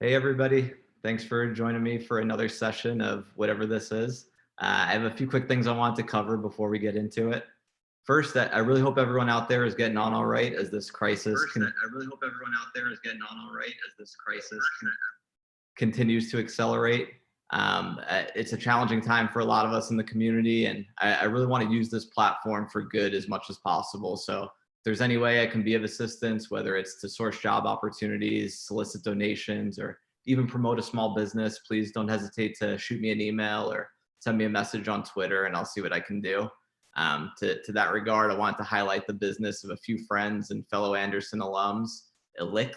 Hey, everybody. Thanks for joining me for another session of whatever this is. I have a few quick things I want to cover before we get into it. First, I really hope everyone out there is getting on all right as this crisis continues to accelerate. It's a challenging time for a lot of us in the community, and I really want to use this platform for good as much as possible. So if there's any way I can be of assistance, whether it's to source job opportunities, solicit donations, or even promote a small business, please don't hesitate to shoot me an email or send me a message on Twitter, and I'll see what I can do. To that regard, I want to highlight the business of a few friends and fellow Anderson alums, Elix.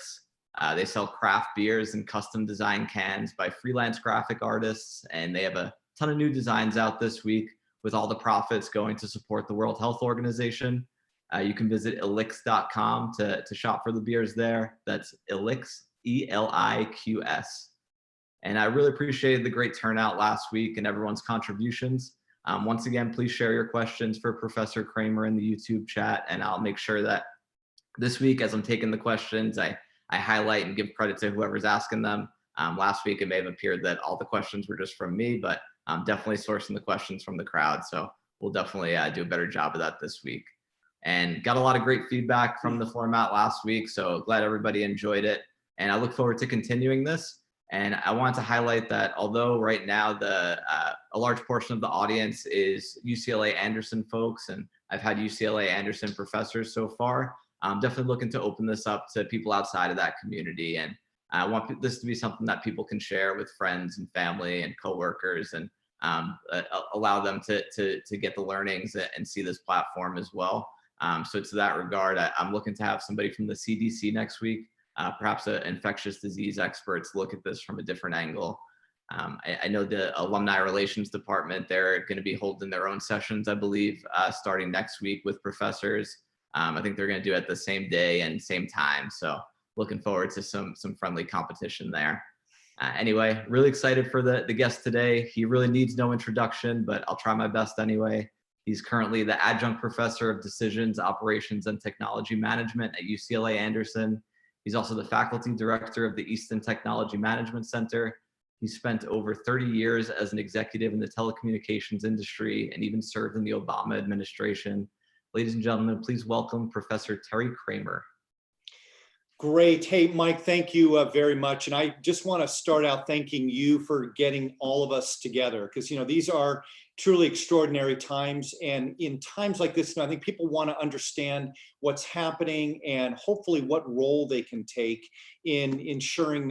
They sell craft beers and custom design cans by freelance graphic artists, and they have a ton of new designs out this week with all the profits going to support the World Health Organization. You can visit elix.com to shop for the beers there. That's Elix, Eliqs. And I really appreciated the great turnout last week and everyone's contributions. Once again, please share your questions for Professor Kramer in the YouTube chat, and I'll make sure that this week, as I'm taking the questions, I highlight and give credit to whoever's asking them. Last week, it may have appeared that all the questions were just from me, but I'm definitely sourcing the questions from the crowd. So we'll definitely do a better job of that this week. And got a lot of great feedback from the format last week. So glad everybody enjoyed it. And I look forward to continuing this. And I want to highlight that although right now a large portion of the audience is UCLA Anderson folks, and I've had UCLA Anderson professors so far, I'm definitely looking to open this up to people outside of that community. And I want this to be something that people can share with friends and family and coworkers, and allow them to get the learnings and see this platform as well. So to that regard, I'm looking to have somebody from the CDC next week, perhaps an infectious disease expert, to look at this from a different angle. I know the alumni relations department, they're going to be holding their own sessions, I believe, starting next week with professors. I think they're going to do it the same day and same time. So looking forward to some friendly competition there. Anyway, really excited for the guest today. He really needs no introduction, but I'll try my best anyway. He's currently the adjunct professor of decisions, operations, and technology management at UCLA Anderson. He's also the faculty director of the Easton Technology Management Center. He spent over 30 years as an executive in the telecommunications industry and even served in the Obama administration. Ladies and gentlemen, please welcome Professor Terry Kramer. Great. Hey, Mike, thank you very much. And I just want to start out thanking you for getting all of us together, because, these are truly extraordinary times. And in times like this, I think people want to understand what's happening and hopefully what role they can take in ensuring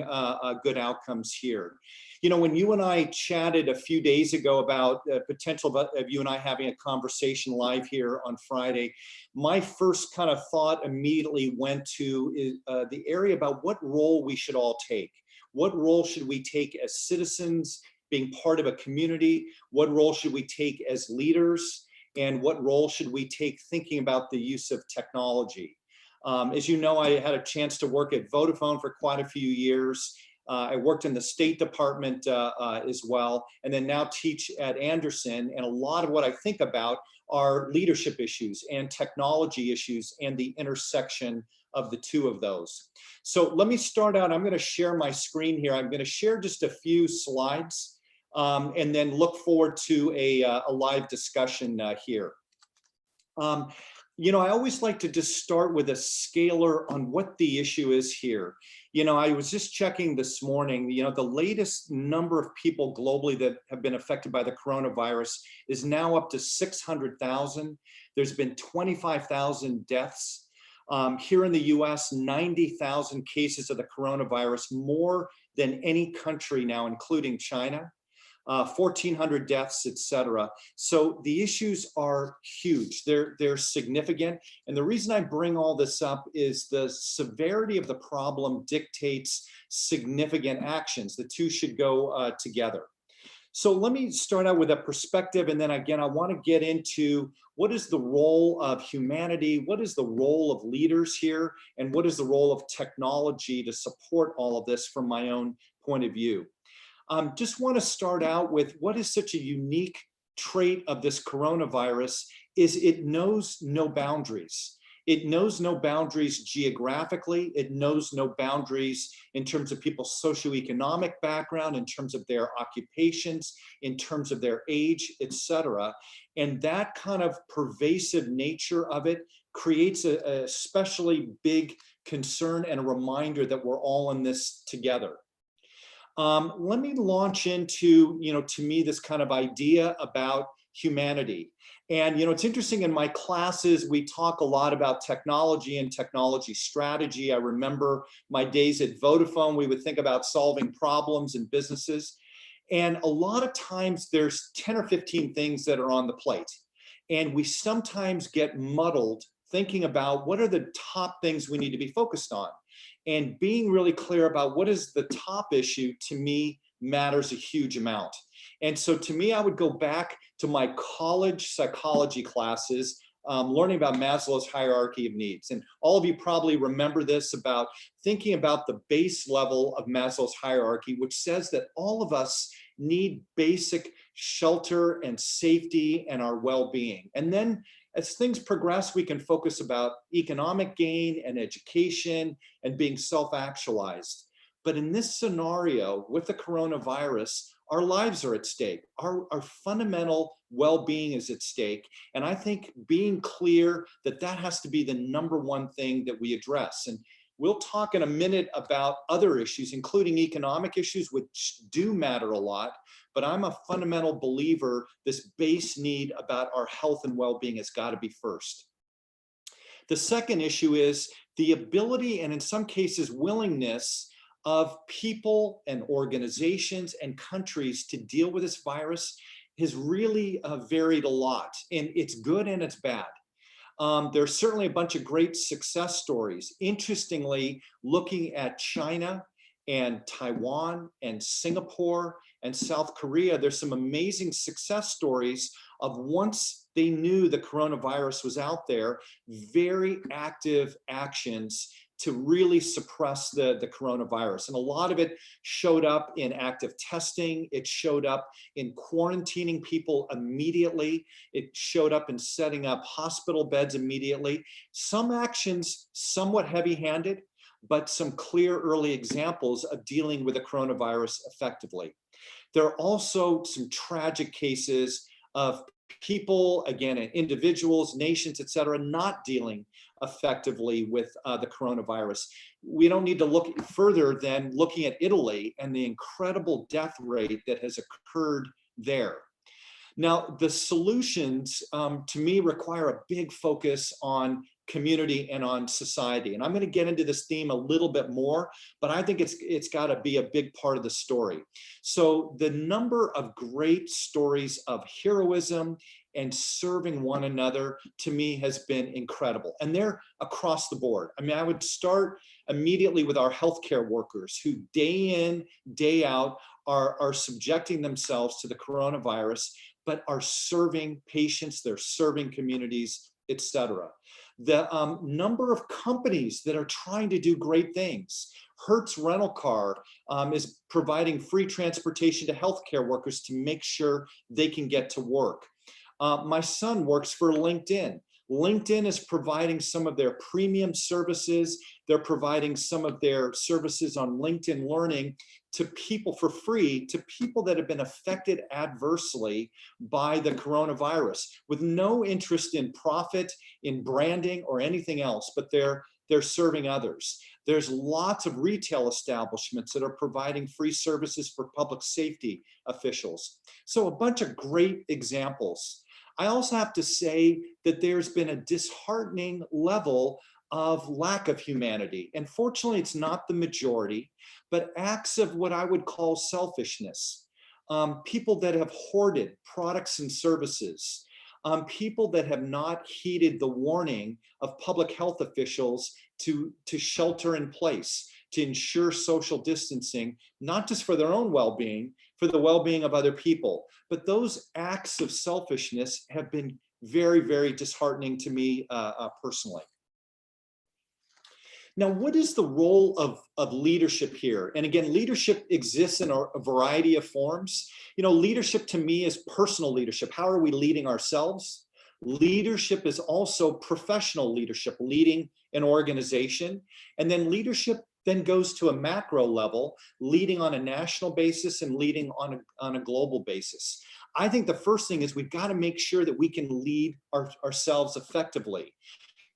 good outcomes here. When you and I chatted a few days ago about the potential of you and I having a conversation live here on Friday, my first kind of thought immediately went to the area about what role we should all take. What role should we take as citizens, being part of a community? What role should we take as leaders? And what role should we take thinking about the use of technology? As you know, I had a chance to work at Vodafone for quite a few years. I worked in the State Department as well, and then now teach at Anderson. And a lot of what I think about are leadership issues and technology issues and the intersection of the two of those. So let me start out. I'm going to share my screen here. I'm going to share just a few slides and then look forward to a live discussion here. I always like to just start with a scalar on what the issue is here. I was just checking this morning, the latest number of people globally that have been affected by the coronavirus is now up to 600,000. There's been 25,000 deaths. Here in the US, 90,000 cases of the coronavirus, more than any country now, including China. 1,400 deaths, et cetera. So the issues are huge. They're significant. And the reason I bring all this up is the severity of the problem dictates significant actions. The two should go together. So let me start out with a perspective, and then again, I want to get into what is the role of humanity, what is the role of leaders here, and what is the role of technology to support all of this from my own point of view. Just want to start out with what is such a unique trait of this coronavirus is it knows no boundaries. It knows no boundaries geographically. It knows no boundaries in terms of people's socioeconomic background, in terms of their occupations, in terms of their age, etc. And that kind of pervasive nature of it creates a especially big concern and a reminder that we're all in this together. Let me launch into, to me, this kind of idea about humanity. And, it's interesting, in my classes, we talk a lot about technology and technology strategy. I remember my days at Vodafone, we would think about solving problems in businesses. And a lot of times there's 10 or 15 things that are on the plate. And we sometimes get muddled thinking about what are the top things we need to be focused on. And being really clear about what is the top issue, to me, matters a huge amount. And so to me, I would go back to my college psychology classes, learning about Maslow's hierarchy of needs. And all of you probably remember this, about thinking about the base level of Maslow's hierarchy, which says that all of us need basic shelter and safety and our well-being. And then as things progress, we can focus about economic gain and education and being self-actualized. But in this scenario with the coronavirus, our lives are at stake. Our fundamental well-being is at stake. And I think being clear that that has to be the number one thing that we address. And we'll talk in a minute about other issues, including economic issues, which do matter a lot. But I'm a fundamental believer this base need about our health and well-being has got to be first. The second issue is the ability, and in some cases willingness, of people and organizations and countries to deal with this virus has really varied a lot, and it's good and it's bad. There's certainly a bunch of great success stories. Interestingly, looking at China and Taiwan and Singapore and South Korea, there's some amazing success stories of, once they knew the coronavirus was out there, very active actions to really suppress the coronavirus. And a lot of it showed up in active testing. It showed up in quarantining people immediately. It showed up in setting up hospital beds immediately. Some actions somewhat heavy-handed, but some clear early examples of dealing with the coronavirus effectively. There are also some tragic cases of people, again, individuals, nations, et cetera, not dealing effectively with the coronavirus. We don't need to look further than looking at Italy and the incredible death rate that has occurred there. Now, the solutions, to me, require a big focus on community and on society. And I'm going to get into this theme a little bit more, but I think it's got to be a big part of the story. So the number of great stories of heroism and serving one another, to me, has been incredible. And they're across the board. I mean, I would start immediately with our healthcare workers who day in, day out are subjecting themselves to the coronavirus, but are serving patients, they're serving communities, et cetera. The number of companies that are trying to do great things. Hertz Rental Car is providing free transportation to healthcare workers to make sure they can get to work. My son works for LinkedIn. LinkedIn is providing some of their premium services. They're providing some of their services on LinkedIn Learning to people for free, to people that have been affected adversely by the coronavirus, with no interest in profit, in branding, or anything else, but they're serving others. There's lots of retail establishments that are providing free services for public safety officials. So a bunch of great examples. I also have to say that there's been a disheartening level of lack of humanity. And fortunately, it's not the majority, but acts of what I would call selfishness. People that have hoarded products and services. People that have not heeded the warning of public health officials to shelter in place, to ensure social distancing, not just for their own well-being, for the well-being of other people. But those acts of selfishness have been very, very disheartening to me personally. Now, what is the role of leadership here? And again, leadership exists in a variety of forms. Leadership to me is personal leadership. How are we leading ourselves? Leadership is also professional leadership, leading an organization. And then leadership then goes to a macro level, leading on a national basis and leading on a global basis. I think the first thing is we've got to make sure that we can lead ourselves effectively.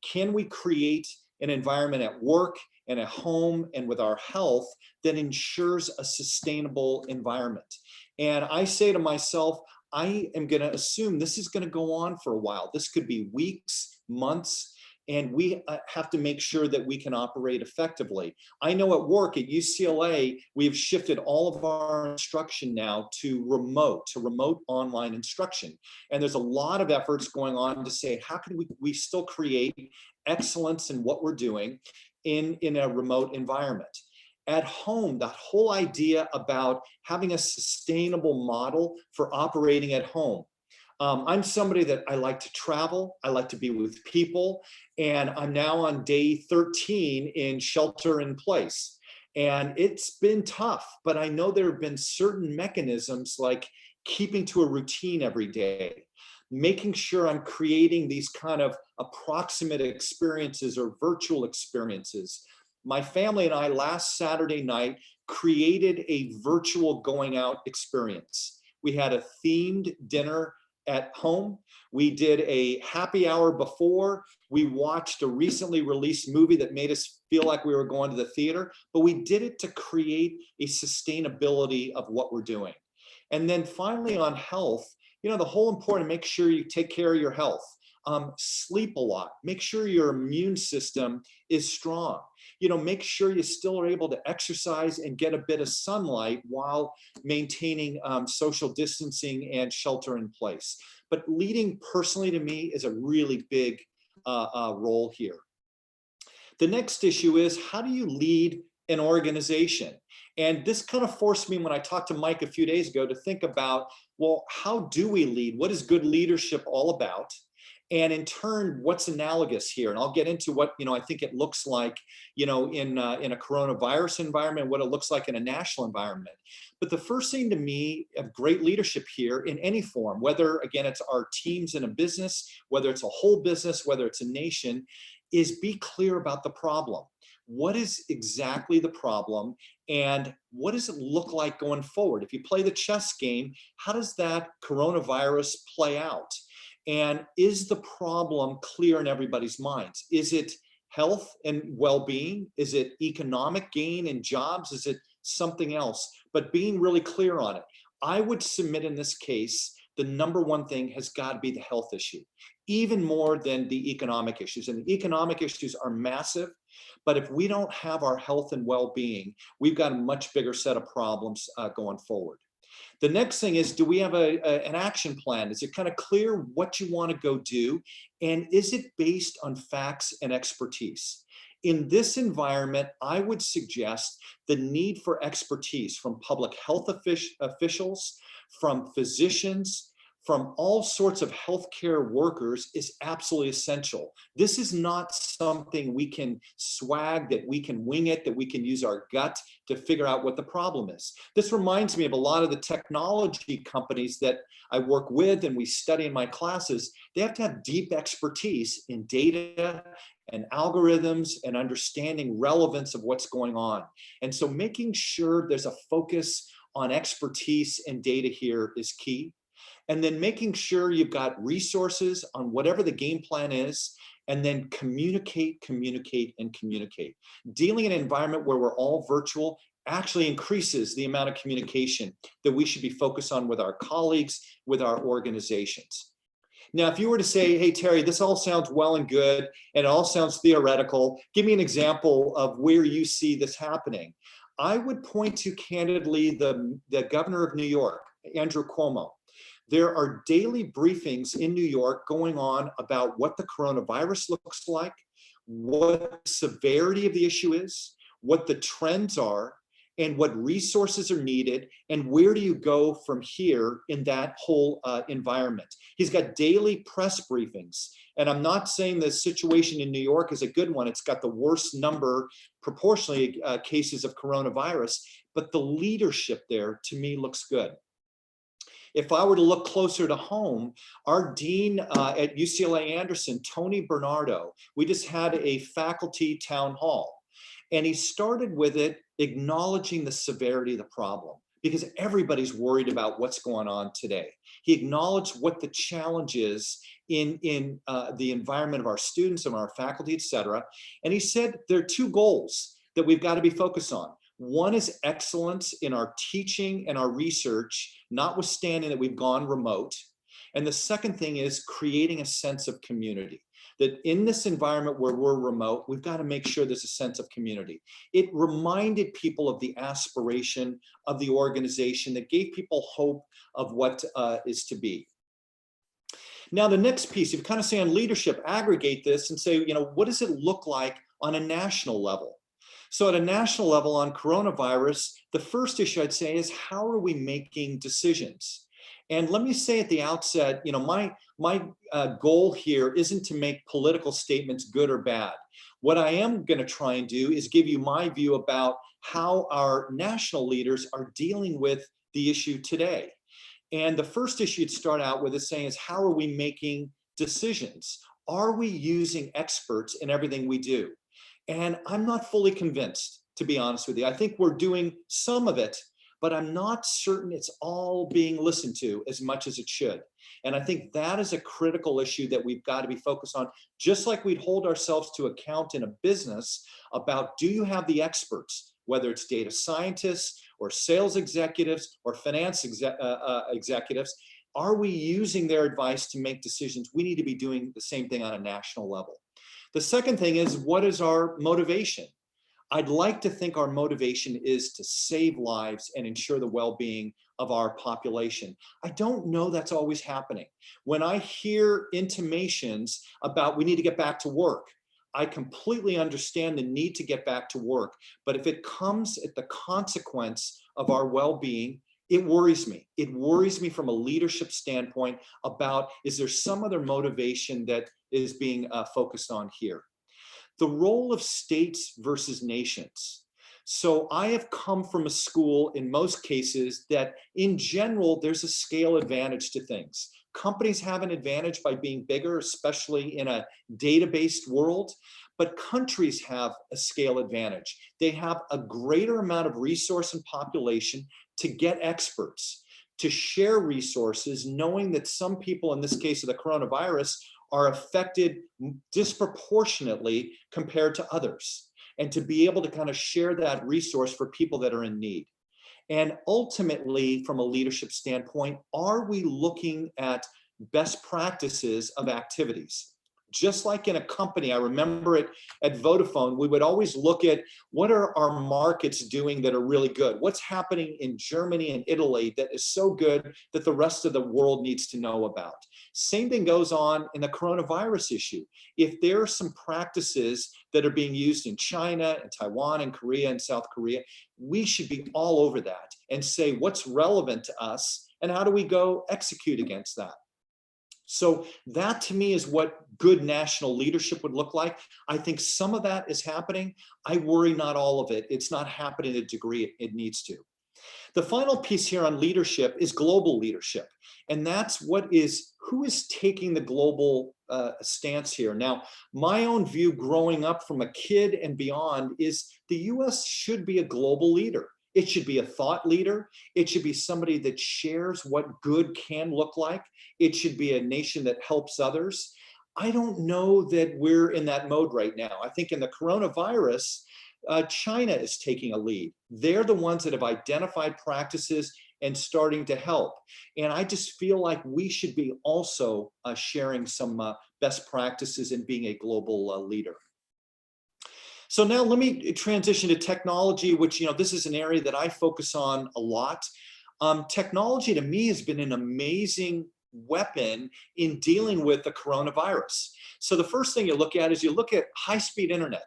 Can we create an environment at work and at home and with our health that ensures a sustainable environment? And I say to myself, I am going to assume this is going to go on for a while. This could be weeks, months, and we have to make sure that we can operate effectively. I know at work at UCLA, we've shifted all of our instruction now to remote online instruction. And there's a lot of efforts going on to say, how can we still create excellence in what we're doing in a remote environment? At home, that whole idea about having a sustainable model for operating at home. I'm somebody that I like to travel, I like to be with people, and I'm now on day 13 in shelter in place. And it's been tough, but I know there have been certain mechanisms like keeping to a routine every day, making sure I'm creating these kind of approximate experiences or virtual experiences. My family and I last Saturday night created a virtual going out experience. We had a themed dinner at home. We did a happy hour before. We watched a recently released movie that made us feel like we were going to the theater, but we did it to create a sustainability of what we're doing. And then finally on health, the whole important, make sure you take care of your health. Sleep a lot, make sure your immune system is strong. Make sure you still are able to exercise and get a bit of sunlight while maintaining social distancing and shelter in place. But leading personally to me is a really big role here. The next issue is, how do you lead an organization? And this kind of forced me, when I talked to Mike a few days ago, to think about, well, how do we lead? What is good leadership all about? And in turn, what's analogous here? And I'll get into what I think it looks like, in a coronavirus environment, what it looks like in a national environment. But the first thing to me of great leadership here in any form, whether again it's our teams in a business, whether it's a whole business, whether it's a nation, is be clear about the problem. What is exactly the problem, and what does it look like going forward? If you play the chess game, how does that coronavirus play out? And is the problem clear in everybody's minds? Is it health and well-being? Is it economic gain and jobs? Is it something else? But being really clear on it. I would submit in this case, the number one thing has got to be the health issue, even more than the economic issues. And the economic issues are massive, but if we don't have our health and well-being, we've got a much bigger set of problems going forward. The next thing is, do we have an action plan? Is it kind of clear what you want to go do? And is it based on facts and expertise? In this environment, I would suggest the need for expertise from public health officials, from physicians, from all sorts of healthcare workers is absolutely essential. This is not something we can swag, that we can wing it, that we can use our gut to figure out what the problem is. This reminds me of a lot of the technology companies that I work with and we study in my classes. They have to have deep expertise in data and algorithms and understanding relevance of what's going on. And so making sure there's a focus on expertise and data here is key. And then making sure you've got resources on whatever the game plan is, and then communicate, and communicate. Dealing in an environment where we're all virtual actually increases the amount of communication that we should be focused on with our colleagues, with our organizations. Now, if you were to say, hey, Terry, this all sounds well and good, and it all sounds theoretical, give me an example of where you see this happening. I would point to, candidly, the governor of New York, Andrew Cuomo. There are daily briefings in New York going on about what the coronavirus looks like, what the severity of the issue is, what the trends are, and what resources are needed, and where do you go from here in that whole environment. He's got daily press briefings, and I'm not saying the situation in New York is a good one. It's got the worst number proportionally cases of coronavirus, but the leadership there to me looks good. If I were to look closer to home, our dean at UCLA Anderson, Tony Bernardo, we just had a faculty town hall. And he started with it acknowledging the severity of the problem, because everybody's worried about what's going on today. He acknowledged what the challenge is in the environment of our students and our faculty, et cetera. And he said there are two goals that we've got to be focused on. One is excellence in our teaching and our research, notwithstanding that we've gone remote. And the second thing is creating a sense of community. That in this environment where we're remote, we've got to make sure there's a sense of community. It reminded people of the aspiration of the organization that gave people hope of what is to be. Now, the next piece, if you kind of say on leadership, aggregate this and say, what does it look like on a national level? So at a national level on coronavirus, the first issue I'd say is how are we making decisions? And let me say at the outset, my goal here isn't to make political statements good or bad. What I am going to try and do is give you my view about how our national leaders are dealing with the issue today. And the first issue you'd start out with is saying is how are we making decisions? Are we using experts in everything we do? And I'm not fully convinced, to be honest with you. I think we're doing some of it, but I'm not certain it's all being listened to as much as it should. And I think that is a critical issue that we've got to be focused on, just like we'd hold ourselves to account in a business about, do you have the experts, whether it's data scientists or sales executives or finance executives, are we using their advice to make decisions? We need to be doing the same thing on a national level. The second thing is, what is our motivation? I'd like to think our motivation is to save lives and ensure the well-being of our population. I don't know that's always happening. When I hear intimations about we need to get back to work, I completely understand the need to get back to work. But if it comes at the consequence of our well-being, it worries me. It worries me from a leadership standpoint about, is there some other motivation that is being focused on here? The role of states versus nations. So I have come from a school in most cases that in general, there's a scale advantage to things. Companies have an advantage by being bigger, especially in a data-based world, but countries have a scale advantage. They have a greater amount of resource and population to get experts, to share resources, knowing that some people, in this case of the coronavirus, are affected disproportionately compared to others, and to be able to kind of share that resource for people that are in need. And ultimately, from a leadership standpoint, are we looking at best practices of activities? Just like in a company, I remember it at Vodafone, we would always look at what are our markets doing that are really good? What's happening in Germany and Italy that is so good that the rest of the world needs to know about? Same thing goes on in the coronavirus issue. If there are some practices that are being used in China and Taiwan and Korea and South Korea, we should be all over that and say what's relevant to us and how do we go execute against that? So that to me is what good national leadership would look like. I think some of that is happening. I worry not all of it. It's not happening to the degree it needs to. The final piece here on leadership is global leadership. And that's who is taking the global stance here. Now, my own view growing up from a kid and beyond is the US should be a global leader. It should be a thought leader. It should be somebody that shares what good can look like. It should be a nation that helps others. I don't know that we're in that mode right now. I think in the coronavirus, China is taking a lead. They're the ones that have identified practices and starting to help. And I just feel like we should be also sharing some best practices and being a global leader. So now let me transition to technology, which, this is an area that I focus on a lot. Technology to me has been an amazing weapon in dealing with the coronavirus. So the first thing you look at is you look at high-speed internet,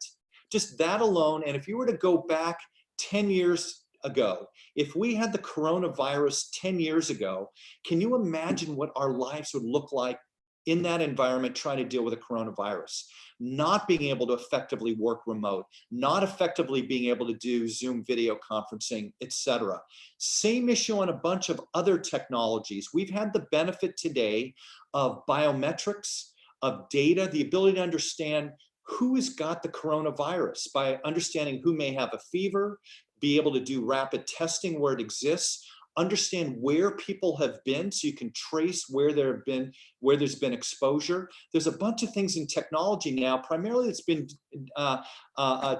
just that alone. And if you were to go back 10 years ago, if we had the coronavirus 10 years ago, can you imagine what our lives would look like in that environment trying to deal with a coronavirus, not being able to effectively work remote, not effectively being able to do Zoom video conferencing, et cetera. Same issue on a bunch of other technologies. We've had the benefit today of biometrics, of data, the ability to understand who has got the coronavirus by understanding who may have a fever, be able to do rapid testing where it exists, understand where people have been so you can trace where there's been exposure. There's a bunch of things in technology now, primarily that's been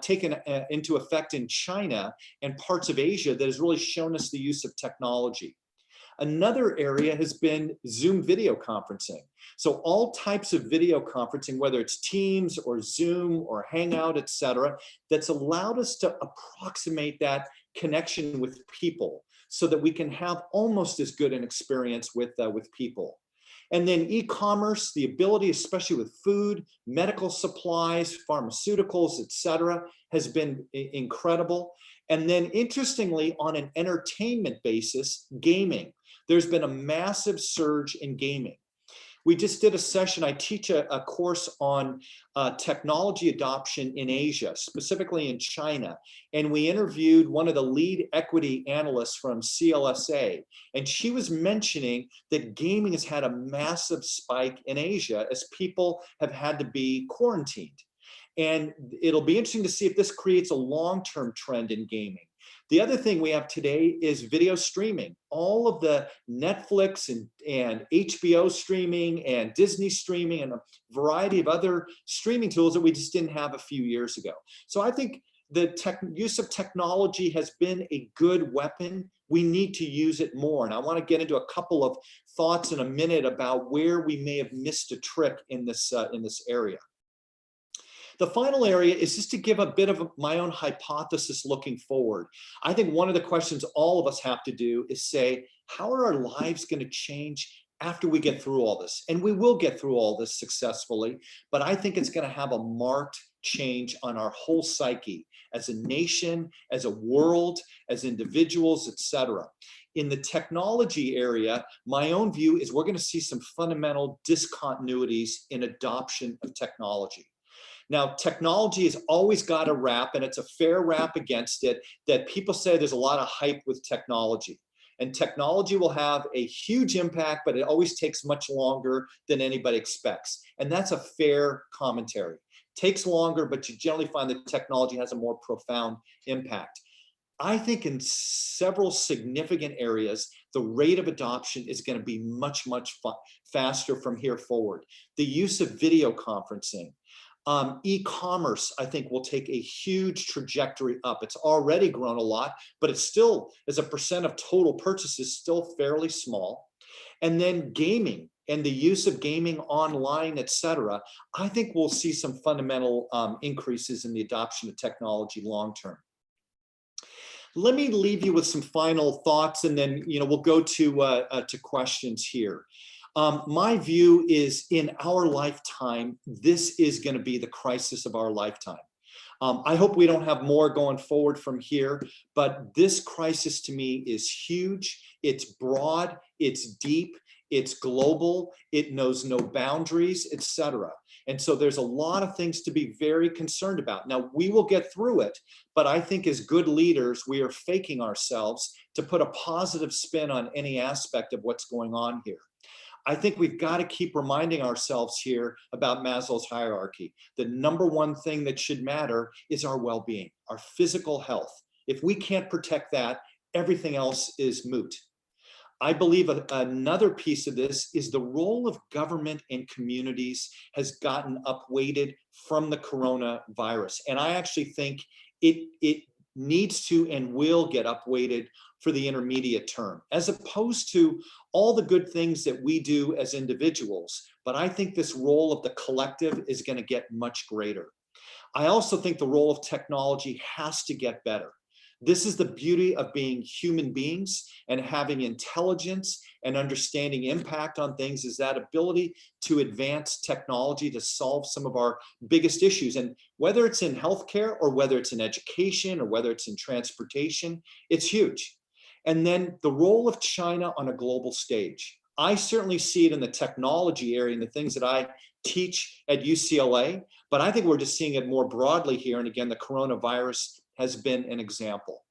taken into effect in China and parts of Asia that has really shown us the use of technology. Another area has been Zoom video conferencing. So all types of video conferencing, whether it's Teams or Zoom or Hangout, et cetera, that's allowed us to approximate that connection with people so that we can have almost as good an experience with people. And then e-commerce, the ability, especially with food, medical supplies, pharmaceuticals, et cetera, has been incredible. And then interestingly, on an entertainment basis, gaming. There's been a massive surge in gaming. We just did a session. I teach a course on technology adoption in Asia, specifically in China. And we interviewed one of the lead equity analysts from CLSA. And she was mentioning that gaming has had a massive spike in Asia as people have had to be quarantined. And it'll be interesting to see if this creates a long-term trend in gaming. The other thing we have today is video streaming. All of the Netflix and HBO streaming and Disney streaming and a variety of other streaming tools that we just didn't have a few years ago. So I think the use of technology has been a good weapon. We need to use it more. And I want to get into a couple of thoughts in a minute about where we may have missed a trick in this area. The final area is just to give a bit of my own hypothesis looking forward. I think one of the questions all of us have to do is say, how are our lives going to change after we get through all this? And we will get through all this successfully, but I think it's going to have a marked change on our whole psyche as a nation, as a world, as individuals, et cetera. In the technology area, my own view is we're going to see some fundamental discontinuities in adoption of technology. Now, technology has always got a rap, and it's a fair rap against it, that people say there's a lot of hype with technology. And technology will have a huge impact, but it always takes much longer than anybody expects. And that's a fair commentary. It takes longer, but you generally find that technology has a more profound impact. I think in several significant areas, the rate of adoption is going to be much, much faster from here forward. The use of video conferencing, e-commerce, I think, will take a huge trajectory up. It's already grown a lot, but it's still, as a percent of total purchases, still fairly small. And then gaming and the use of gaming online, et cetera, I think we'll see some fundamental increases in the adoption of technology long term. Let me leave you with some final thoughts, and then we'll go to questions here. My view is in our lifetime, this is going to be the crisis of our lifetime. I hope we don't have more going forward from here, but this crisis to me is huge. It's broad, it's deep, it's global, it knows no boundaries, et cetera. And so there's a lot of things to be very concerned about. Now, we will get through it, but I think as good leaders, we are faking ourselves to put a positive spin on any aspect of what's going on here. I think we've got to keep reminding ourselves here about Maslow's hierarchy. The number one thing that should matter is our well-being, our physical health. If we can't protect that, everything else is moot. I believe another piece of this is the role of government and communities has gotten upweighted from the coronavirus. And I actually think it needs to and will get upweighted for the intermediate term, as opposed to all the good things that we do as individuals. But I think this role of the collective is going to get much greater. I also think the role of technology has to get better. This is the beauty of being human beings and having intelligence and understanding impact on things, is that ability to advance technology to solve some of our biggest issues. And whether it's in healthcare or whether it's in education or whether it's in transportation, it's huge. And then the role of China on a global stage. I certainly see it in the technology area and the things that I teach at UCLA, but I think we're just seeing it more broadly here. And again, the coronavirus has been an example.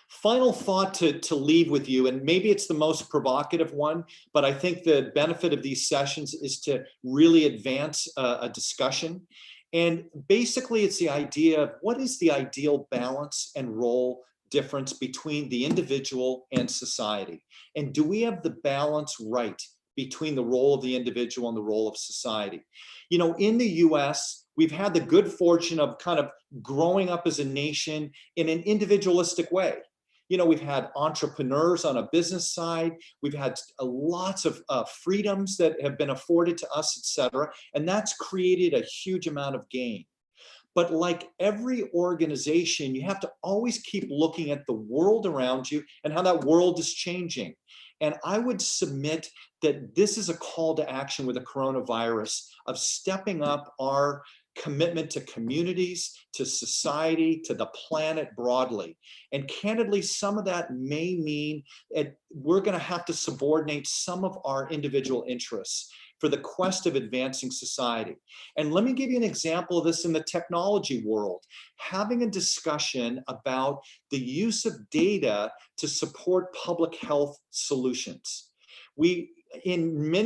Final thought to leave with you, and maybe it's the most provocative one, but I think the benefit of these sessions is to really advance a discussion. And basically, it's the idea of what is the ideal balance and role difference between the individual and society? And do we have the balance right between the role of the individual and the role of society? You know, in the US, we've had the good fortune of kind of growing up as a nation in an individualistic way. You know, we've had entrepreneurs on a business side. We've had lots of freedoms that have been afforded to us, et cetera. And that's created a huge amount of gain. But like every organization, you have to always keep looking at the world around you and how that world is changing. And I would submit that this is a call to action with the coronavirus of stepping up our commitment to communities, to society, to the planet broadly. And candidly, some of that may mean that we're going to have to subordinate some of our individual interests for the quest of advancing society. And let me give you an example of this in the technology world. Having a discussion about the use of data to support public health solutions. We,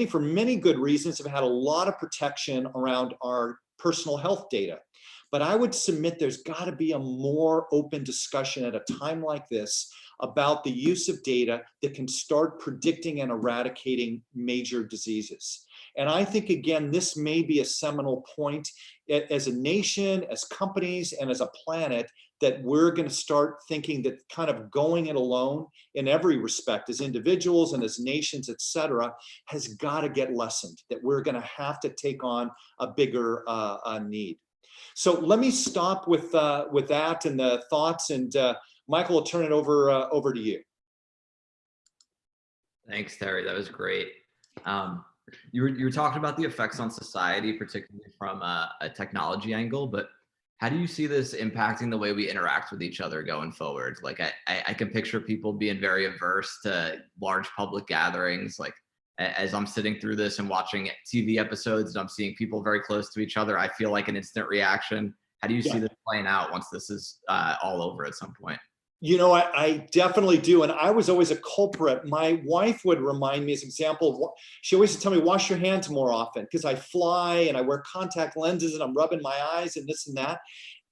for many good reasons, have had a lot of protection around our personal health data. But I would submit there's got to be a more open discussion at a time like this about the use of data that can start predicting and eradicating major diseases. And I think, again, this may be a seminal point as a nation, as companies, and as a planet, that we're going to start thinking that kind of going it alone in every respect as individuals and as nations, et cetera, has got to get lessened, that we're going to have to take on a bigger need. So let me stop with that and the thoughts, and Michael, I'll turn it over to you. Thanks, Terry. That was great. You were talking about the effects on society, particularly from a technology angle, but how do you see this impacting the way we interact with each other going forward? Like I can picture people being very averse to large public gatherings. Like as I'm sitting through this and watching TV episodes and I'm seeing people very close to each other, I feel like an instant reaction. How do you see this playing out once this is all over at some point? You know, I definitely do. And I was always a culprit. My wife would remind me as an example, she always would tell me, wash your hands more often, because I fly and I wear contact lenses and I'm rubbing my eyes and this and that.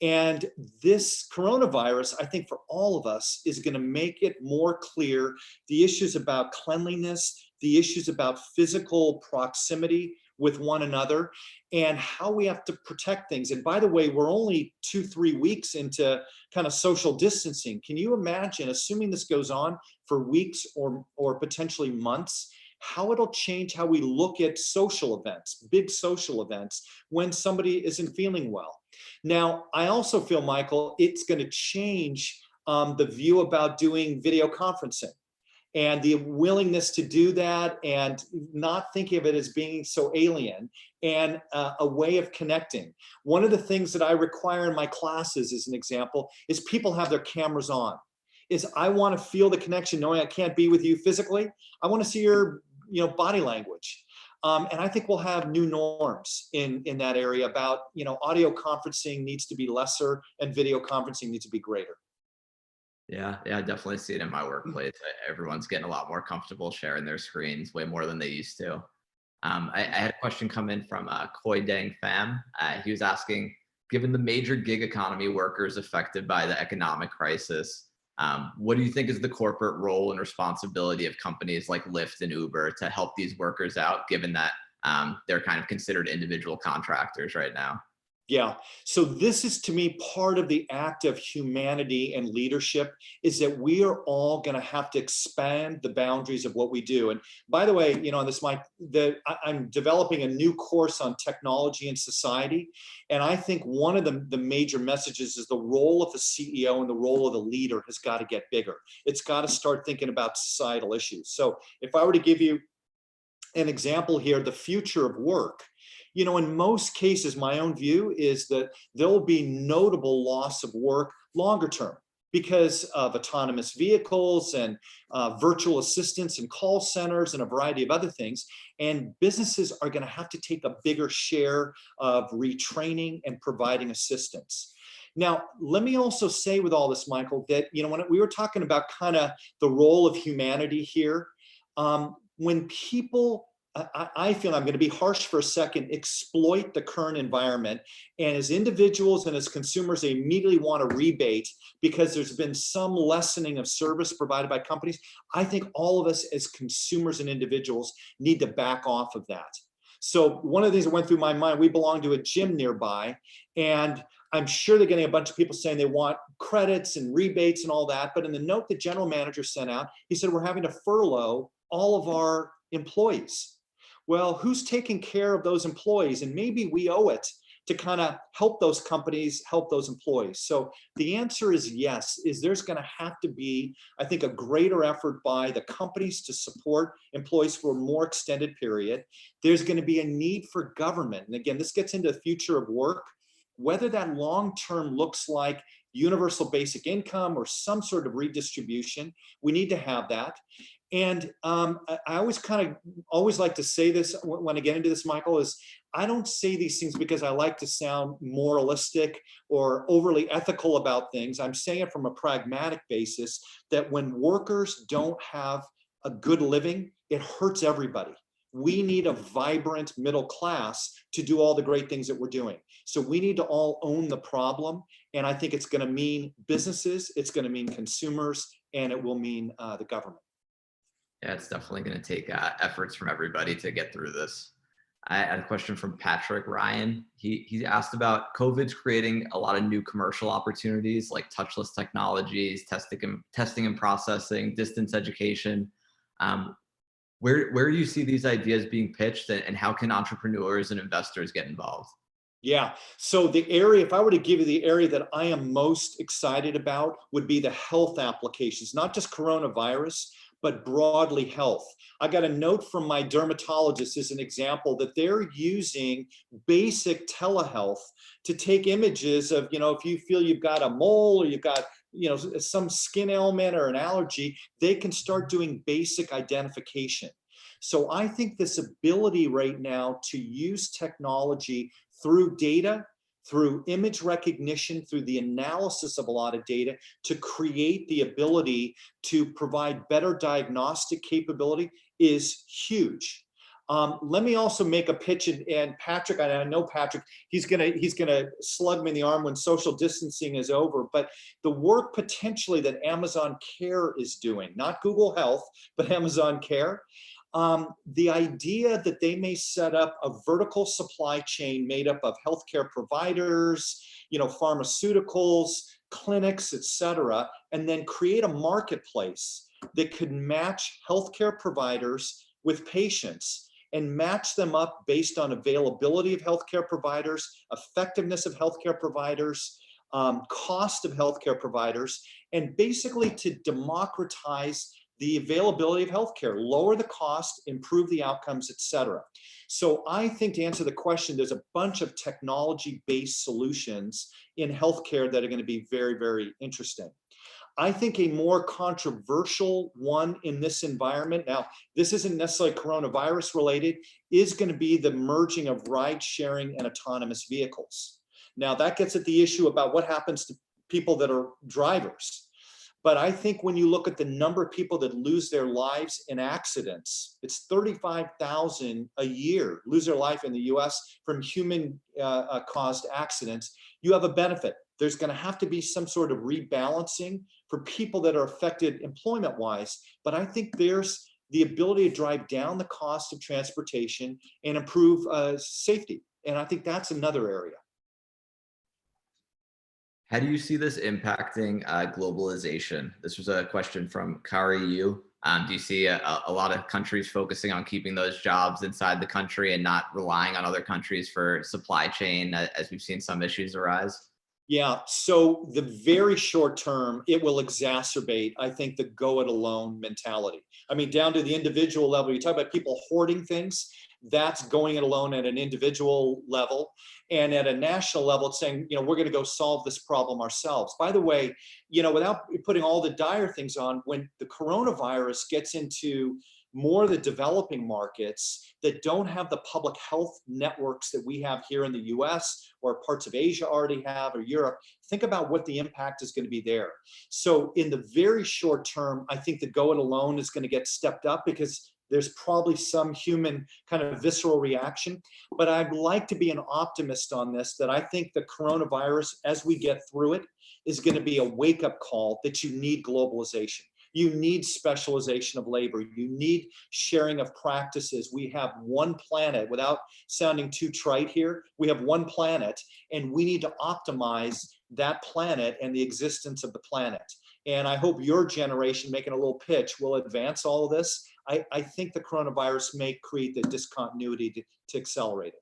And this coronavirus, I think for all of us, is going to make it more clear the issues about cleanliness, the issues about physical proximity with one another, and how we have to protect things. And by the way, we're only 2-3 weeks into kind of social distancing. Can you imagine, assuming this goes on for weeks or potentially months, how it'll change how we look at social events, big social events, when somebody isn't feeling well? Now, I also feel, Michael, it's going to change the view about doing video conferencing, and the willingness to do that and not thinking of it as being so alien, and a way of connecting. One of the things that I require in my classes, as an example, is people have their cameras on. I want to feel the connection, knowing I can't be with you physically. I want to see your body language. And I think we'll have new norms in that area about, audio conferencing needs to be lesser and video conferencing needs to be greater. Yeah, I definitely see it in my workplace. Everyone's getting a lot more comfortable sharing their screens, way more than they used to. I had a question come in from Koi Dang Pham. He was asking, given the major gig economy workers affected by the economic crisis, what do you think is the corporate role and responsibility of companies like Lyft and Uber to help these workers out, given that they're kind of considered individual contractors right now? Yeah. So this is, to me, part of the act of humanity and leadership, is that we are all going to have to expand the boundaries of what we do. And by the way, on this, I'm developing a new course on technology and society. And I think one of the major messages is the role of the CEO and the role of the leader has got to get bigger. It's got to start thinking about societal issues. So if I were to give you an example here, the future of work, in most cases, my own view is that there will be notable loss of work longer term. because of autonomous vehicles and virtual assistants and call centers and a variety of other things. And businesses are going to have to take a bigger share of retraining and providing assistance. Now, let me also say with all this, Michael, that, when we were talking about kind of the role of humanity here, when people, I feel, I'm going to be harsh for a second, exploit the current environment, and as individuals and as consumers, they immediately want a rebate because there's been some lessening of service provided by companies. I think all of us as consumers and individuals need to back off of that. So one of the things that went through my mind, we belong to a gym nearby, and I'm sure they're getting a bunch of people saying they want credits and rebates and all that. But in the note the general manager sent out, he said, we're having to furlough all of our employees. Well, who's taking care of those employees? And maybe we owe it to kind of help those companies, help those employees. So the answer is yes, there's going to have to be, I think, a greater effort by the companies to support employees for a more extended period. There's going to be a need for government. And again, this gets into the future of work, whether that long-term looks like universal basic income or some sort of redistribution. We need to have that. And I always like to say this when I get into this, Michael, is I don't say these things because I like to sound moralistic or overly ethical about things. I'm saying it from a pragmatic basis that when workers don't have a good living, it hurts everybody. We need a vibrant middle class to do all the great things that we're doing. So we need to all own the problem. And I think it's going to mean businesses, it's going to mean consumers, and it will mean the government. Yeah, it's definitely going to take efforts from everybody to get through this. I had a question from Patrick Ryan. He asked about COVID's creating a lot of new commercial opportunities like touchless technologies, testing and processing, distance education. Where do you see these ideas being pitched, and how can entrepreneurs and investors get involved? Yeah. So the area, if I were to give you the area that I am most excited about, would be the health applications, not just coronavirus, but broadly health. I got a note from my dermatologist as an example that they're using basic telehealth to take images of, if you feel you've got a mole or you've got, some skin ailment or an allergy, they can start doing basic identification. So I think this ability right now to use technology through data, through image recognition, through the analysis of a lot of data, to create the ability to provide better diagnostic capability is huge. Let me also make a pitch, and Patrick, I know Patrick, he's gonna slug me in the arm when social distancing is over, but the work potentially that Amazon Care is doing, not Google Health, but Amazon Care, the idea that they may set up a vertical supply chain made up of healthcare providers, pharmaceuticals, clinics, et cetera, and then create a marketplace that could match healthcare providers with patients and match them up based on availability of healthcare providers, effectiveness of healthcare providers, cost of healthcare providers, and basically to democratize the availability of healthcare, lower the cost, improve the outcomes, et cetera. So I think, to answer the question, there's a bunch of technology-based solutions in healthcare that are going to be very, very interesting. I think a more controversial one in this environment, now this isn't necessarily coronavirus related, is going to be the merging of ride sharing and autonomous vehicles. Now that gets at the issue about what happens to people that are drivers. But I think when you look at the number of people that lose their lives in accidents, it's 35,000 a year lose their life in the US from human caused accidents. You have a benefit. There's going to have to be some sort of rebalancing for people that are affected employment wise. But I think there's the ability to drive down the cost of transportation and improve safety. And I think that's another area. How do you see this impacting globalization? This was a question from Kari Yu. Do you see a lot of countries focusing on keeping those jobs inside the country and not relying on other countries for supply chain, as we've seen some issues arise? Yeah, so the very short term, it will exacerbate, I think, the go it alone mentality. I mean, down to the individual level, you talk about people hoarding things. That's going it alone at an individual level. And at a national level, it's saying, we're going to go solve this problem ourselves. By the way, without putting all the dire things on, when the coronavirus gets into more of the developing markets that don't have the public health networks that we have here in the US or parts of Asia already have, or Europe, think about what the impact is going to be there. So in the very short term, I think the go it alone is going to get stepped up because there's probably some human kind of visceral reaction. But I'd like to be an optimist on this, that I think the coronavirus, as we get through it, is going to be a wake-up call that you need globalization. You need specialization of labor. You need sharing of practices. We have one planet. Without sounding too trite here, we have one planet, and we need to optimize that planet and the existence of the planet. And I hope your generation, making a little pitch, will advance all of this. I think the coronavirus may create the discontinuity to accelerate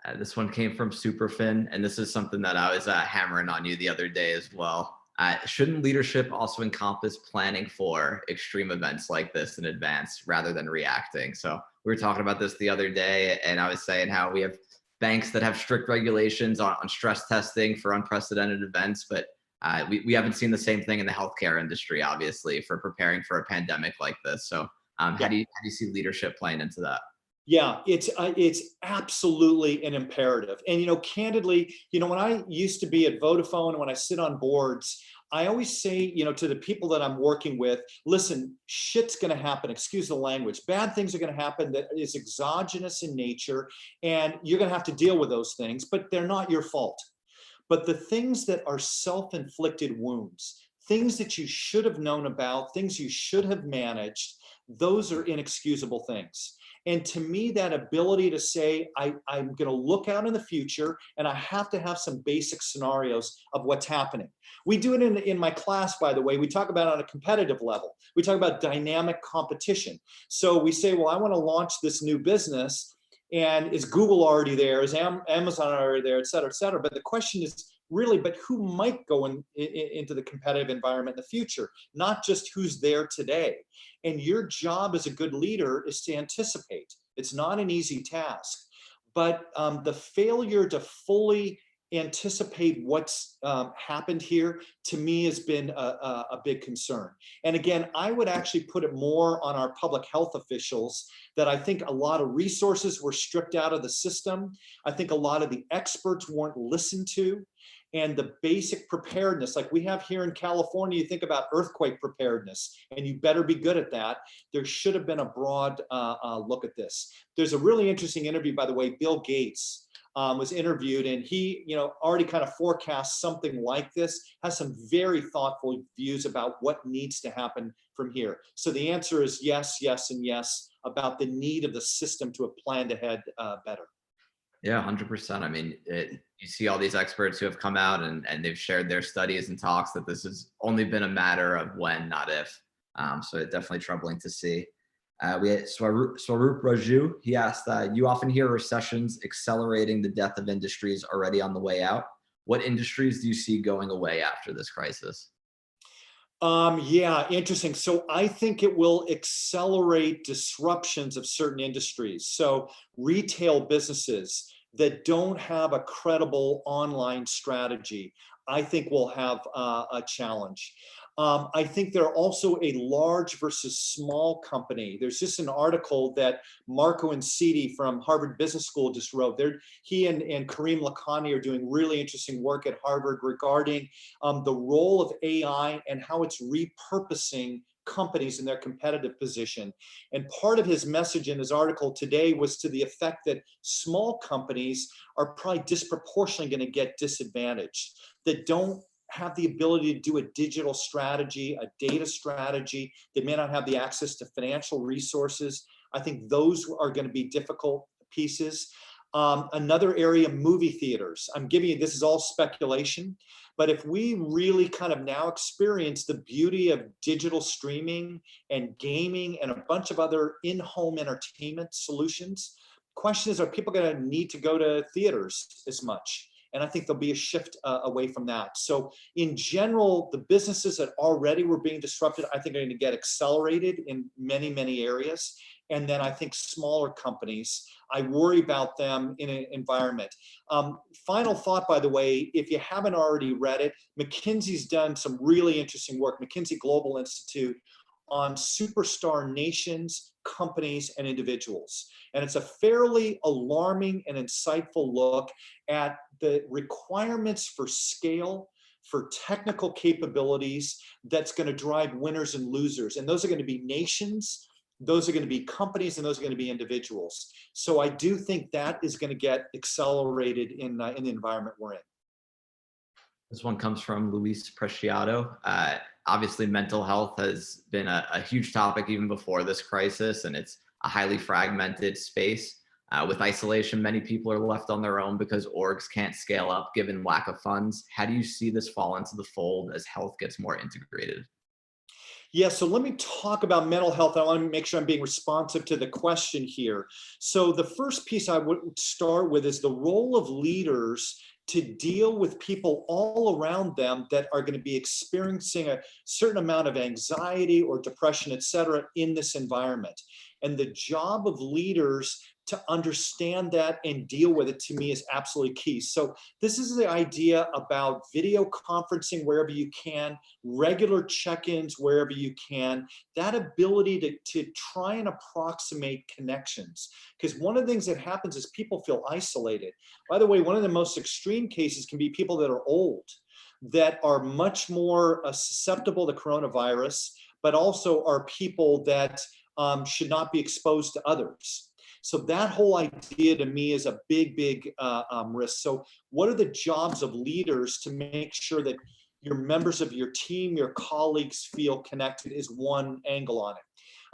it. This one came from Superfin, and this is something that I was hammering on you the other day as well. Shouldn't leadership also encompass planning for extreme events like this in advance rather than reacting? So we were talking about this the other day, and I was saying how we have banks that have strict regulations on stress testing for unprecedented events, but we haven't seen the same thing in the healthcare industry, obviously, for preparing for a pandemic like this. So how do you see leadership playing into that? Yeah, it's absolutely an imperative. And candidly, when I used to be at Vodafone, when I sit on boards, I always say, to the people that I'm working with, listen, shit's going to happen. Excuse the language. Bad things are going to happen that is exogenous in nature, and you're going to have to deal with those things, but they're not your fault. But the things that are self-inflicted wounds, things that you should have known about, things you should have managed, those are inexcusable things. And to me, that ability to say, I'm going to look out in the future, and I have to have some basic scenarios of what's happening. We do it in my class, by the way. We talk about it on a competitive level. We talk about dynamic competition. So we say, well, I want to launch this new business. And is Google already there? Is Amazon already there, et cetera, et cetera? But the question is really, but who might go into the competitive environment in the future? Not just who's there today. And your job as a good leader is to anticipate. It's not an easy task. But the failure to fully anticipate what's happened here, to me, has been a big concern. And again, I would actually put it more on our public health officials, that I think a lot of resources were stripped out of the system. I think a lot of the experts weren't listened to. And the basic preparedness, like we have here in California, you think about earthquake preparedness, and you better be good at that. There should have been a broad look at this. There's a really interesting interview, by the way. Bill Gates was interviewed, and he, already kind of forecasts something like this, has some very thoughtful views about what needs to happen from here. So the answer is yes, yes, and yes, about the need of the system to have planned ahead better. Yeah, 100%. I mean, you see all these experts who have come out and they've shared their studies and talks that this has only been a matter of when, not if. So it's definitely troubling to see. We had Swaroop Raju. He asked, you often hear recessions accelerating the death of industries already on the way out. What industries do you see going away after this crisis? Yeah, interesting. So I think it will accelerate disruptions of certain industries. So retail businesses that don't have a credible online strategy, I think will have a challenge. I think there are also a large versus small company. There's just an article that Marco Inciti from Harvard Business School just wrote. He and Kareem Lakhani are doing really interesting work at Harvard regarding the role of AI and how it's repurposing companies in their competitive position. And part of his message in his article today was to the effect that small companies are probably disproportionately going to get disadvantaged, that don't have the ability to do a digital strategy, a data strategy. They may not have the access to financial resources. I think those are going to be difficult pieces. Another area, movie theaters. I'm giving you, this is all speculation, but if we really kind of now experience the beauty of digital streaming and gaming and a bunch of other in-home entertainment solutions, the question is, are people going to need to go to theaters as much? And I think there'll be a shift away from that. So in general, the businesses that already were being disrupted, I think are going to get accelerated in many, many areas. and then I think smaller companies. I worry about them in an environment. Final thought, by the way, if you haven't already read it, McKinsey's done some really interesting work, McKinsey Global Institute, on superstar nations, companies, and individuals. And it's a fairly alarming and insightful look at the requirements for scale, for technical capabilities that's going to drive winners and losers. And those are going to be nations, those are going to be companies, and those are going to be individuals. So I do think that is going to get accelerated in the environment we're in. This one comes from Luis Preciado. Obviously, mental health has been a huge topic even before this crisis, and it's a highly fragmented space. With isolation, many people are left on their own because orgs can't scale up given lack of funds. How do you see this fall into the fold as health gets more integrated? Yeah, so let me talk about mental health. I want to make sure I'm being responsive to the question here. So the first piece I would start with is the role of leaders to deal with people all around them that are going to be experiencing a certain amount of anxiety or depression, et cetera, in this environment. And the job of leaders to understand that and deal with it, to me, is absolutely key. So this is the idea about video conferencing wherever you can, regular check-ins wherever you can, that ability to try and approximate connections. Because one of the things that happens is people feel isolated. By the way, one of the most extreme cases can be people that are old, that are much more susceptible to coronavirus, but also are people that should not be exposed to others. So that whole idea to me is a big, big risk. So what are the jobs of leaders to make sure that your members of your team, your colleagues feel connected is one angle on it.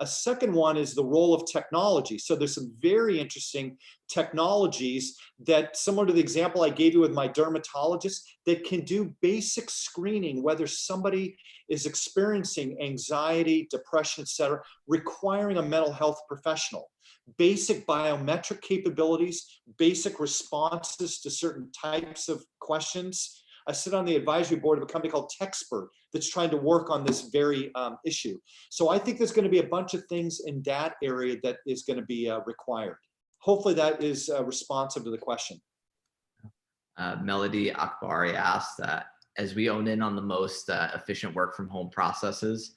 A second one is the role of technology. So there's some very interesting technologies that, similar to the example I gave you with my dermatologist, that can do basic screening, whether somebody is experiencing anxiety, depression, et cetera, requiring a mental health professional. Basic biometric capabilities, basic responses to certain types of questions. I sit on the advisory board of a company called TechSpert that's trying to work on this very issue. So I think there's going to be a bunch of things in that area that is going to be required. Hopefully that is responsive to the question. Melody Akbari asked, as we own in on the most efficient work from home processes,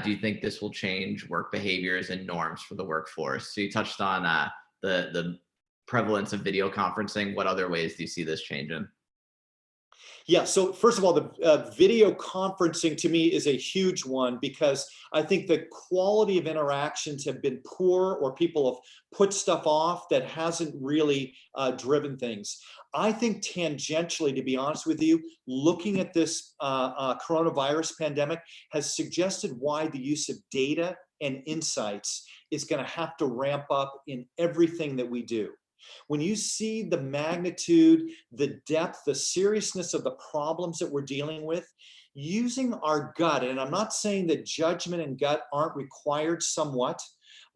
do you think this will change work behaviors and norms for the workforce? So you touched on the prevalence of video conferencing. What other ways do you see this changing? Yeah, so first of all, the video conferencing to me is a huge one because I think the quality of interactions have been poor, or people have put stuff off that hasn't really driven things. I think tangentially, to be honest with you, looking at this coronavirus pandemic has suggested why the use of data and insights is going to have to ramp up in everything that we do. When you see the magnitude, the depth, the seriousness of the problems that we're dealing with, using our gut, and I'm not saying that judgment and gut aren't required somewhat,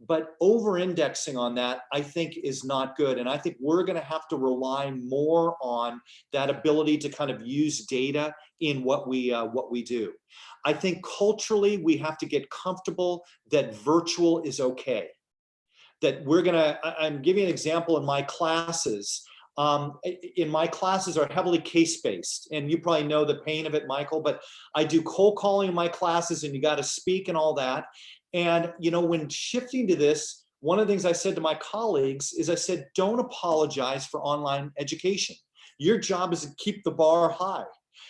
but over-indexing on that, I think, is not good. And I think we're going to have to rely more on that ability to kind of use data in what we do. I think culturally, we have to get comfortable that virtual is okay. That I'm giving an example in my classes. In my classes are heavily case-based, and you probably know the pain of it, Michael, but I do cold calling in my classes, and you got to speak and all that. And, you know, when shifting to this, one of the things I said to my colleagues is I said, don't apologize for online education. Your job is to keep the bar high.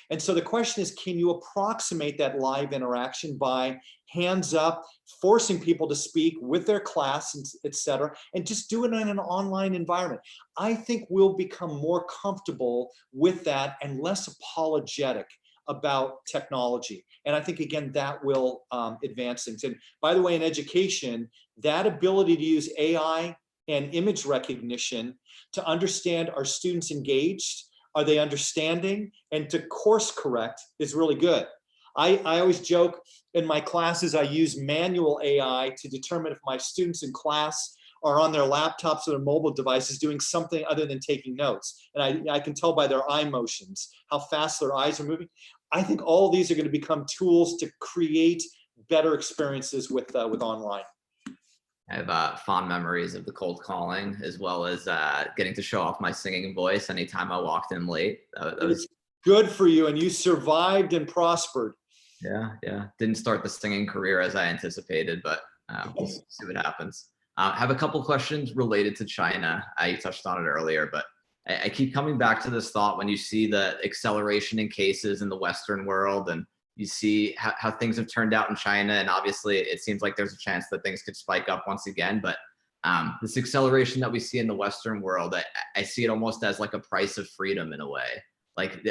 And so the question is, can you approximate that live interaction by hands up, forcing people to speak with their class, et cetera, and just do it in an online environment? I think we'll become more comfortable with that and less apologetic about technology. And I think, again, that will advance things. And by the way, in education, that ability to use AI and image recognition to understand, are students engaged? Are they understanding? And to course correct is really good. I always joke in my classes, I use manual AI to determine if my students in class are on their laptops or their mobile devices doing something other than taking notes. And I can tell by their eye motions how fast their eyes are moving. I think all these are going to become tools to create better experiences with online. I have fond memories of the cold calling, as well as getting to show off my singing voice anytime I walked in late. That It's was, good for you, and you survived and prospered. yeah, yeah. Didn't start the singing career as I anticipated, but we'll see what happens. I have a couple questions related to China. You touched on it earlier, but I keep coming back to this thought when you see the acceleration in cases in the Western world, and you see how things have turned out in China. And obviously, it seems like there's a chance that things could spike up once again. But this acceleration that we see in the Western world, I see it almost as like a price of freedom in a way. Like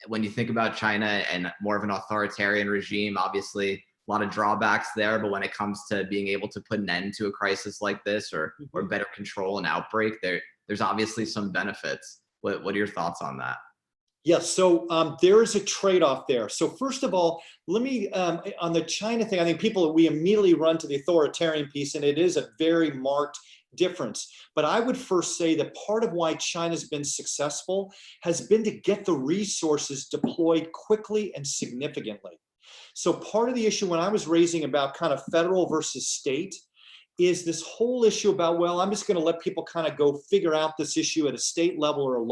when you think about China and more of an authoritarian regime, obviously a lot of drawbacks there, but when it comes to being able to put an end to a crisis like this, or better control an outbreak, there's obviously some benefits. What are your thoughts on that? Yes, so there is a trade-off there. So first of all, let me, on the China thing, I think we immediately run to the authoritarian piece, and it is a very marked difference. But I would first say that part of why China's been successful has been to get the resources deployed quickly and significantly. So part of the issue when I was raising about kind of federal versus state is this whole issue about, well, I'm just going to let people kind of go figure out this issue at a state level or a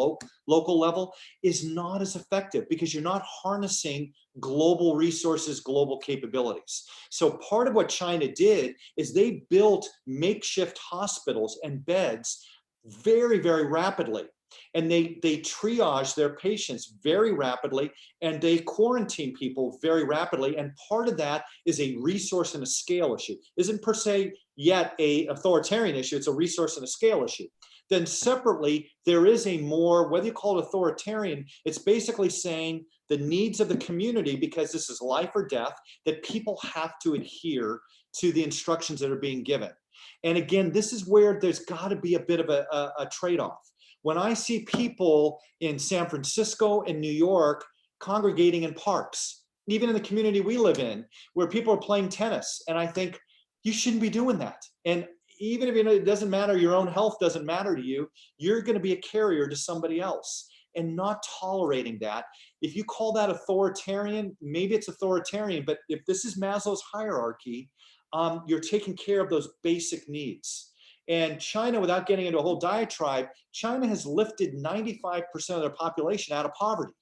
local level is not as effective because you're not harnessing global resources, global capabilities. So part of what China did is they built makeshift hospitals and beds very, very rapidly. And they triage their patients very rapidly, and they quarantine people very rapidly. And part of that is a resource and a scale issue. Isn't per se yet a authoritarian issue, it's a resource and a scale issue. Then separately, there is a more, whether you call it authoritarian, it's basically saying the needs of the community, because this is life or death, that people have to adhere to the instructions that are being given. And again, this is where there's got to be a bit of a trade-off. When I see people in San Francisco and New York congregating in parks, even in the community we live in, where people are playing tennis, and I think you shouldn't be doing that. And even if it doesn't matter, your own health doesn't matter to you, you're going to be a carrier to somebody else, and not tolerating that. If you call that authoritarian, maybe it's authoritarian, but if this is Maslow's hierarchy, you're taking care of those basic needs. And China, without getting into a whole diatribe, China has lifted 95% of their population out of poverty.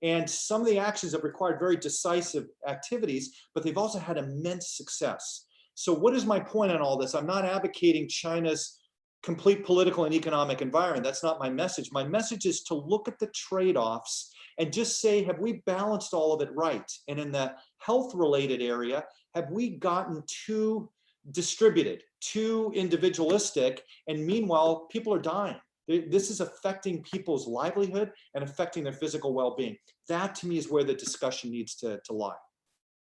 And some of the actions have required very decisive activities, but they've also had immense success. So what is my point on all this? I'm not advocating China's complete political and economic environment. That's not my message. My message is to look at the trade-offs and just say, have we balanced all of it right? And in the health-related area, have we gotten too distributed, too individualistic, and meanwhile, people are dying. This is affecting people's livelihood and affecting their physical well-being. That, to me, is where the discussion needs to lie.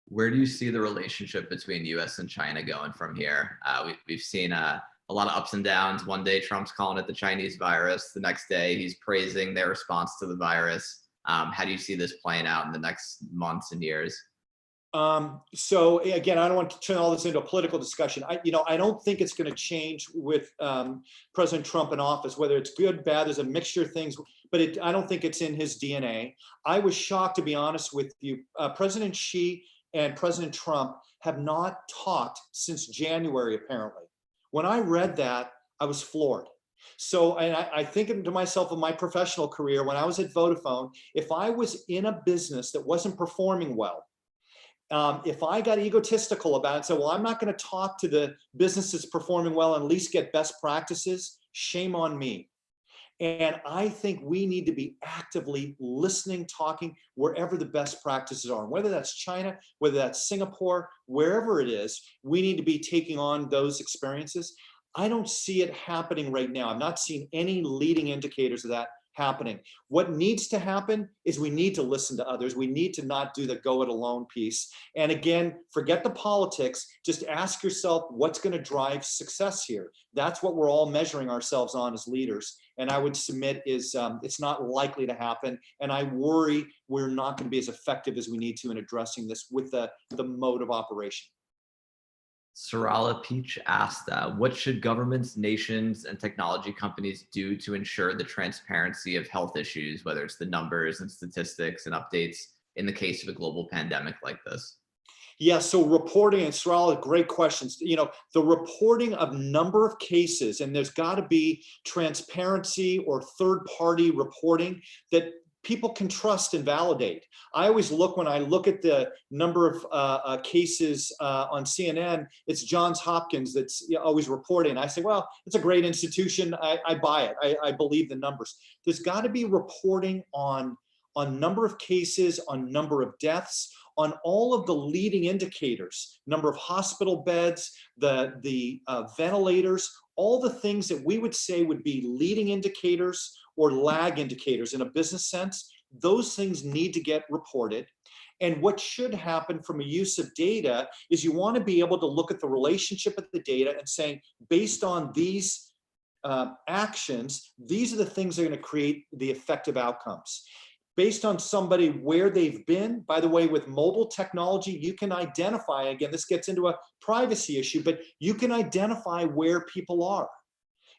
Where do you see the relationship between U.S. and China going from here? We've seen a lot of ups and downs. One day, Trump's calling it the Chinese virus. The next day, he's praising their response to the virus. How do you see this playing out in the next months and years? So again, I don't want to turn all this into a political discussion. I don't think it's going to change with President Trump in office, whether it's good, bad, there's a mixture of things, but I don't think it's in his DNA. I was shocked, to be honest with you. President Xi and President Trump have not talked since January, apparently. When I read that, I was floored. So, and I think to myself in my professional career, when I was at Vodafone, if I was in a business that wasn't performing well, if I got egotistical about it and said, well, I'm not going to talk to the businesses performing well and at least get best practices, shame on me. And I think we need to be actively listening, talking wherever the best practices are. And whether that's China, whether that's Singapore, wherever it is, we need to be taking on those experiences. I don't see it happening right now. I'm not seeing any leading indicators of that happening. What needs to happen is we need to listen to others. We need to not do the go it alone piece. And again, forget the politics. Just ask yourself what's going to drive success here. That's what we're all measuring ourselves on as leaders. And I would submit is it's not likely to happen. And I worry we're not going to be as effective as we need to in addressing this with the mode of operation. Sarala Peach asked, what should governments, nations, and technology companies do to ensure the transparency of health issues, whether it's the numbers and statistics and updates in the case of a global pandemic like this? Yeah, so reporting, and Saral, great questions. The reporting of number of cases, and there's got to be transparency or third-party reporting that people can trust and validate. I always look, when I look at the number of cases on CNN, it's Johns Hopkins that's always reporting. I say, well, it's a great institution. I buy it. I believe the numbers. There's got to be reporting on number of cases, on number of deaths, on all of the leading indicators, number of hospital beds, the ventilators, all the things that we would say would be leading indicators or lag indicators in a business sense. Those things need to get reported. And what should happen from a use of data is you want to be able to look at the relationship of the data and saying, based on these actions, these are the things that are going to create the effective outcomes. Based on somebody where they've been. By the way, with mobile technology, you can identify, again, this gets into a privacy issue, but you can identify where people are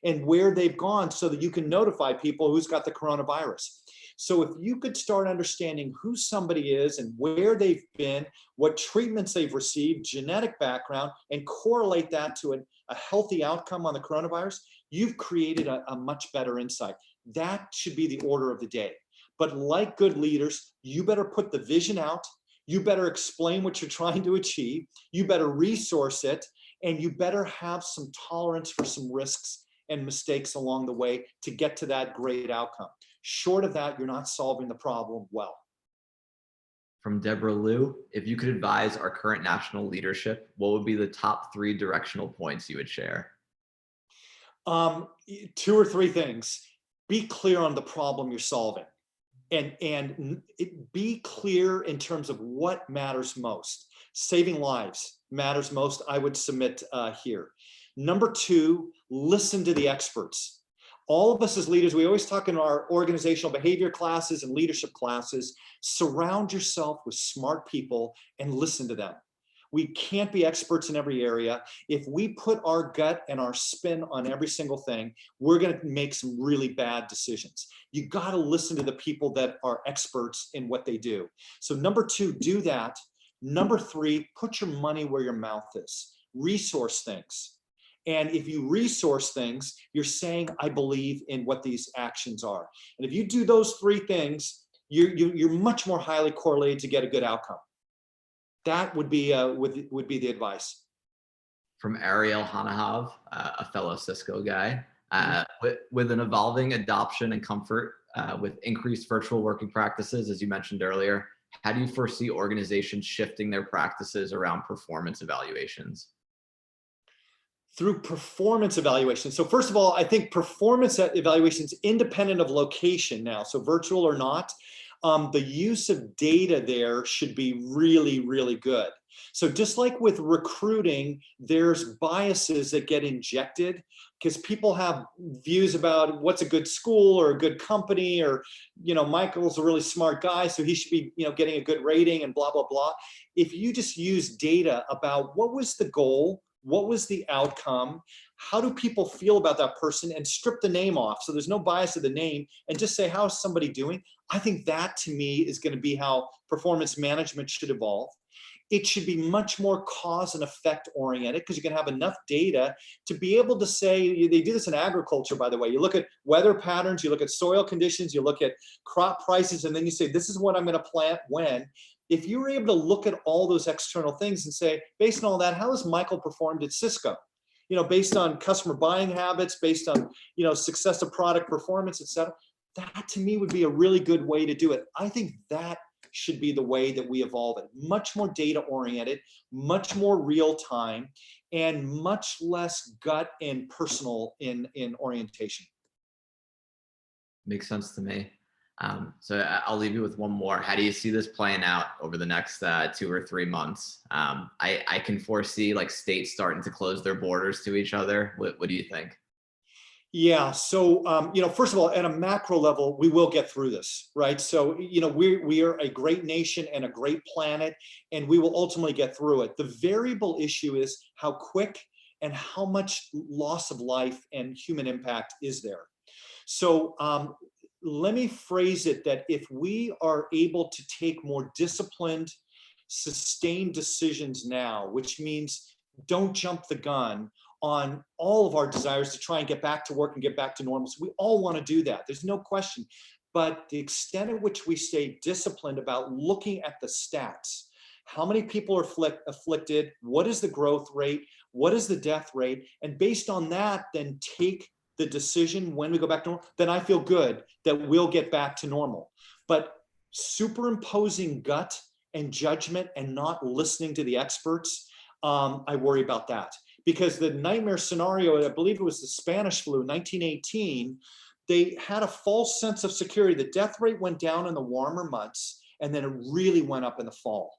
and where they've gone so that you can notify people who's got the coronavirus. So if you could start understanding who somebody is and where they've been, what treatments they've received, genetic background, and correlate that to a healthy outcome on the coronavirus, you've created a much better insight. That should be the order of the day. But like good leaders, you better put the vision out, you better explain what you're trying to achieve, you better resource it, and you better have some tolerance for some risks and mistakes along the way to get to that great outcome. Short of that, you're not solving the problem well. From Deborah Liu, if you could advise our current national leadership, what would be the top 3 directional points you would share? 2 or 3 things. Be clear on the problem you're solving. And be clear in terms of what matters most. Saving lives matters most, I would submit here. Number 2, listen to the experts. All of us as leaders, we always talk in our organizational behavior classes and leadership classes, surround yourself with smart people and listen to them. We can't be experts in every area. If we put our gut and our spin on every single thing, we're going to make some really bad decisions. You got to listen to the people that are experts in what they do. So number 2, do that. Number 3, put your money where your mouth is. Resource things. And if you resource things, you're saying, I believe in what these actions are. And if you do those 3 things, you're much more highly correlated to get a good outcome. That would be the advice. From Ariel Hanahav, a fellow Cisco guy, with an evolving adoption and comfort with increased virtual working practices, as you mentioned earlier, how do you foresee organizations shifting their practices around performance evaluations? Through performance evaluation. So first of all, I think performance evaluations independent of location now, so virtual or not, the use of data there should be really, really good. So just like with recruiting, there's biases that get injected because people have views about what's a good school or a good company, or, Michael's a really smart guy, so he should be, getting a good rating and blah, blah, blah. If you just use data about what was the goal, what was the outcome, how do people feel about that person, and strip the name off so there's no bias of the name, and just say, how is somebody doing? I think that, to me, is going to be how performance management should evolve. It should be much more cause and effect oriented, because you can have enough data to be able to say, they do this in agriculture, by the way. You look at weather patterns, you look at soil conditions, you look at crop prices, and then you say, this is what I'm going to plant when. If you were able to look at all those external things and say, based on all that, how has Michael performed at Cisco? Based on customer buying habits, based on, success of product performance, et cetera. That, to me, would be a really good way to do it. I think that should be the way that we evolve it. Much more data oriented, much more real time, and much less gut and personal in orientation. Makes sense to me. So I'll leave you with one more. How do you see this playing out over the next 2 or 3 months? I can foresee like states starting to close their borders to each other. What do you think? Yeah. So, first of all, at a macro level, we will get through this, right? So, we are a great nation and a great planet, and we will ultimately get through it. The variable issue is how quick and how much loss of life and human impact is there. So, let me phrase it that if we are able to take more disciplined, sustained decisions now, which means don't jump the gun on all of our desires to try and get back to work and get back to normal. So we all want to do that. There's no question. But the extent at which we stay disciplined about looking at the stats, how many people are afflicted, what is the growth rate, what is the death rate, and based on that, then take the decision when we go back to normal, then I feel good that we'll get back to normal. But superimposing gut and judgment and not listening to the experts, I worry about that. Because the nightmare scenario, I believe it was the Spanish flu, 1918, they had a false sense of security. The death rate went down in the warmer months, and then it really went up in the fall.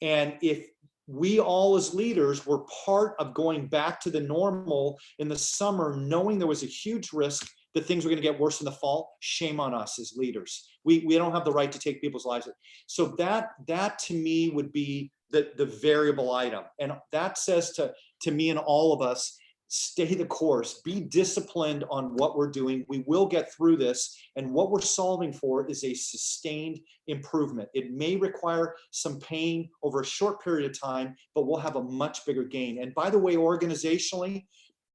And if we all as leaders were part of going back to the normal in the summer, knowing there was a huge risk that things were going to get worse in the fall, shame on us as leaders. We don't have the right to take people's lives. So that to me would be the variable item. And that says to me and all of us, stay the course, be disciplined on what we're doing. We will get through this. And what we're solving for is a sustained improvement. It may require some pain over a short period of time, but we'll have a much bigger gain. And by the way, organizationally,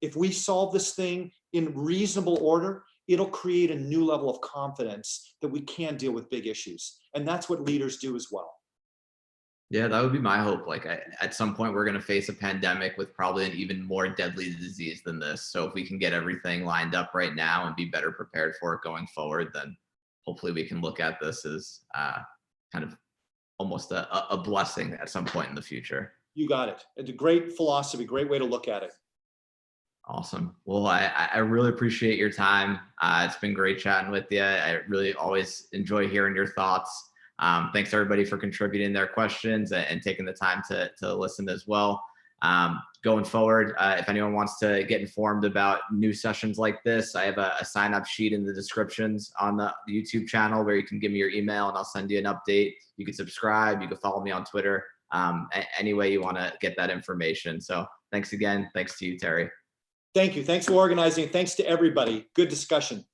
if we solve this thing in reasonable order, it'll create a new level of confidence that we can deal with big issues. And that's what leaders do as well. Yeah, that would be my hope. Like at some point, we're going to face a pandemic with probably an even more deadly disease than this. So if we can get everything lined up right now and be better prepared for it going forward, then hopefully we can look at this as kind of almost a blessing at some point in the future. You got it. It's a great philosophy, great way to look at it. Awesome. Well, I really appreciate your time. It's been great chatting with you. I really always enjoy hearing your thoughts. Thanks everybody for contributing their questions and taking the time to listen as well. Going forward, if anyone wants to get informed about new sessions like this, I have a sign up sheet in the descriptions on the YouTube channel where you can give me your email and I'll send you an update. You can subscribe, you can follow me on Twitter, any way you want to get that information. So thanks again. Thanks to you, Terry. Thank you. Thanks for organizing. Thanks to everybody. Good discussion.